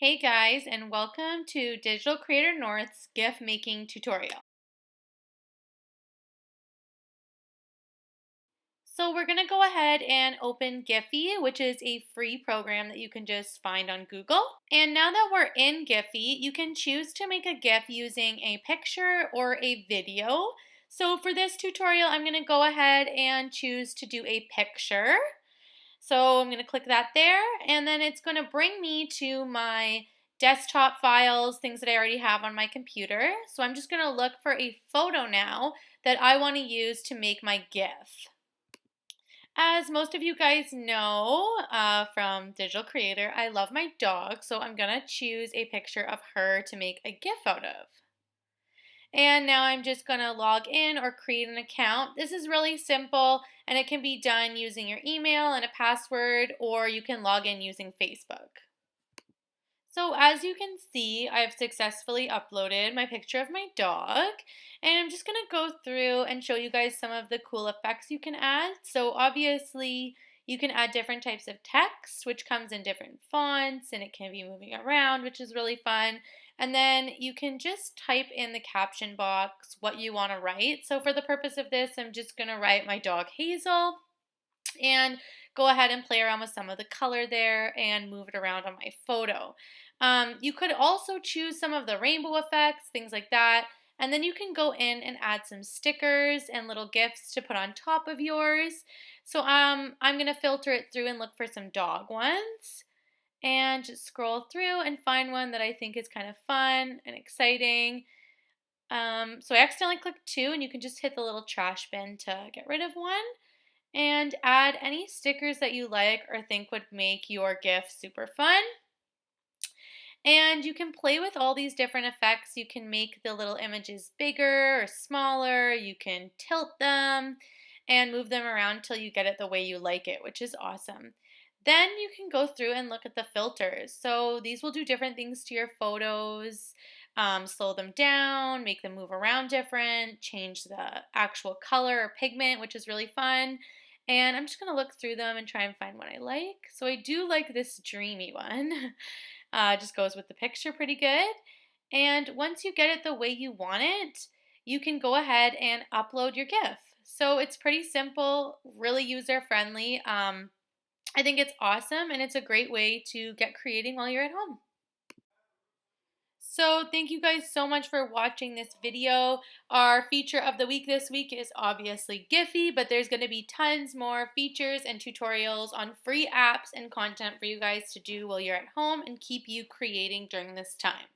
Hey guys, and welcome to Digital Creator North's GIF making tutorial. So we're going to go ahead and open GIPHY, which is a free program that you can just find on Google. And now that we're in GIPHY, you can choose to make a GIF using a picture or a video. So for this tutorial, I'm going to go ahead and choose to do a picture. So I'm going to click that there, and then it's going to bring me to my desktop files, things that I already have on my computer. So I'm just going to look for a photo now that I want to use to make my GIF. As most of you guys know from Digital Creator, I love my dog, so I'm going to choose a picture of her to make a GIF out of. And now I'm just going to log in or create an account. This is really simple and it can be done using your email and a password, or you can log in using Facebook. So as you can see, I've successfully uploaded my picture of my dog, and I'm just going to go through and show you guys some of the cool effects you can add. So obviously you can add different types of text, which comes in different fonts, and it can be moving around, which is really fun. And then you can just type in the caption box what you want to write. So for the purpose of this, I'm just going to write my dog Hazel and go ahead and play around with some of the color there and move it around on my photo. You could also choose some of the rainbow effects, things like that, and then you can go in and add some stickers and little GIFs to put on top of yours. So I'm going to filter it through and look for some dog ones and just scroll through and find one that I think is kind of fun and exciting. So I accidentally clicked two, and you can just hit the little trash bin to get rid of one. And add any stickers that you like or think would make your GIF super fun. And you can play with all these different effects. You can make the little images bigger or smaller. You can tilt them and move them around until you get it the way you like it, which is awesome. Then you can go through and look at the filters. So these will do different things to your photos, slow them down, make them move around different, change the actual color or pigment, which is really fun. And I'm just going to look through them and try and find one I like. So I do like this dreamy one. Just goes with the picture pretty good. And once you get it the way you want it, you can go ahead and upload your GIF. So it's pretty simple, really user friendly. I think it's awesome, and it's a great way to get creating while you're at home. So thank you guys so much for watching this video. Our feature of the week this week is obviously GIPHY, but there's going to be tons more features and tutorials on free apps and content for you guys to do while you're at home and keep you creating during this time.